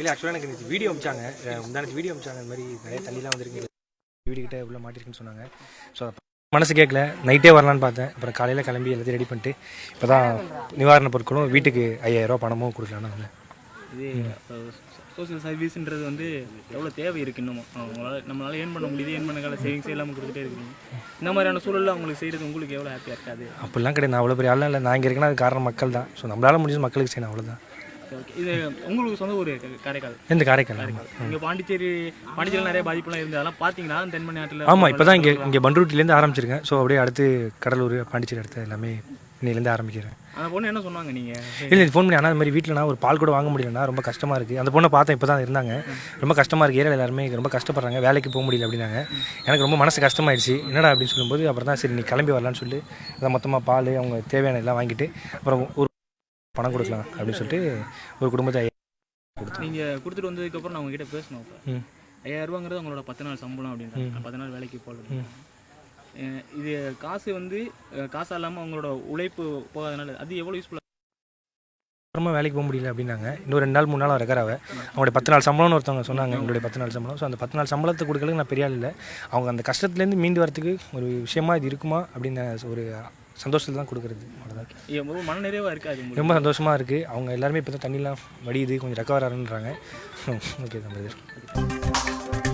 இல்லை ஆக்சுவலாக எனக்கு இந்த வீடியோ அமிச்சாங்க, முந்தானத்து வீடியோ அமிச்சாங்க. இந்த மாதிரி நிறைய தண்ணிலாம் வந்துருக்கு வீடுகிட்ட உள்ள மாட்டிருக்குன்னு சொன்னாங்க. ஸோ மனசு கேட்கல, நைட்டே வரலான்னு பார்த்தேன். அப்புறம் காலையில் கிளம்பி எல்லாத்தையும் ரெடி பண்ணிட்டு இப்போ தான் நிவாரண பொருட்களும் வீட்டுக்கு 5000 ரூபா பணமும் கொடுக்கலான்னு வந்தேன். இது சோசியல் சர்வீஸ்ன்றது வந்து எவ்வளோ தேவை இருக்குது இன்னமும். நம்மளால் ஏர்ன் பண்ண முடியுது, ஏர்ன் பண்ண கால சேவிங்ஸே இல்லாமல் கொடுத்துட்டே இருக்கிறீங்க. இந்த மாதிரியான சூழலில் அவங்களுக்கு செய்கிறது உங்களுக்கு எவ்வளோ ஹாப்பியாக இருக்காது? அப்படிலாம் கிடையாது. நான் அவ்வளோ பெரிய ஆளும் இல்லை. நான் இங்கே இருக்கேன்னா அது காரணம் மக்கள் தான். ஸோ நம்மளால் முடிஞ்சது மக்களுக்கு செய்யணும், அவ்வளோதான். ஓகே, இது உங்களுக்கு சொந்த ஊர் காரைக்கால்? இந்த காரைக்கால். இங்கே பாண்டிச்சேரியில் நிறைய பாதிப்புலாம் இருக்குது, அதெல்லாம் பார்த்தீங்கன்னா தென்மணி நாட்டில்? ஆமாம், இப்போ தான் இங்கே பண்ருட்டிலேருந்து ஆரம்பிச்சிருக்கேன். ஸோ அப்படியே அடுத்து கடலூர், பாண்டிச்சேரி அடுத்து எல்லாமே இன்னிலேருந்து ஆரம்பிக்கிறேன். அந்த பொண்ணு என்ன சொன்னாங்க நீங்கள்? இல்லை, ஃபோன் பண்ணி ஆனால் இந்த மாதிரி வீட்டில் நான் ஒரு பால் கூட வாங்க முடியலண்ணா, ரொம்ப கஷ்டமாக இருக்குது. அந்த பொண்ணை பார்த்தேன், இப்போ தான் இருந்தாங்க. ரொம்ப கஷ்டமாக இருக்குது, ஏரியாவில் எல்லாருமே ரொம்ப கஷ்டப்படுறாங்க, வேலைக்கு போக முடியல அப்படின்னாங்க. எனக்கு ரொம்ப மனசு கஷ்டமாயிடுச்சு, என்னடா அப்படின்னு சொல்லும்போது அப்புறம் தான் சரி நீ கிளம்பி வரலான்னு சொல்லி அதை மொத்தமாக பால் அவங்க தேவையான எல்லாம் வாங்கிட்டு அப்புறம் ஒரு பணம் கொடுக்கலாம் அப்படின்னு சொல்லிட்டு ஒரு குடும்பத்தை கொடுத்து நீங்கள் கொடுத்துட்டு வந்ததுக்கப்புறம் நான் உங்ககிட்ட பேசணும். இப்போ 5000 ரூபாங்கிறது அவங்களோட 10 நாள் சம்பளம் அப்படின்றாங்க. 10 நாள் வேலைக்கு போகல. இது காசு வந்து காசு இல்லாமல் அவங்களோட உழைப்பு போகாதனால அது எவ்வளோ யூஸ்ஃபுல்லாக? அப்புறமா வேலைக்கு போக முடியல அப்படின்னாங்க. இன்னும் 2 நாள் 3 நாள் ரெக்கராக அவங்களுடைய 10 நாள் சம்பளம்னு ஒருத்தவங்க சொன்னாங்க, எங்களுடைய 10 நாள் சம்பளம். ஸோ அந்த 10 நாள் சம்பளத்தை கொடுக்கறதுக்கு நான் பெரிய ஆள் இல்லை. அவங்க அந்த கஷ்டத்துலேருந்து மீண்டு வரத்துக்கு ஒரு விஷயமா இது இருக்குமா அப்படின்னு ஒரு சந்தோஷத்தில் தான் கொடுக்குறது, அவ்வளோதான். ரொம்ப மனநிறைவாக இருக்காது? ரொம்ப சந்தோஷமாக இருக்குது. அவங்க எல்லாருமே இப்போ தான் தண்ணிலாம் வடியுது, கொஞ்சம் ரெக்கவர் ஆகுன்றாங்க. ஓகே தான்.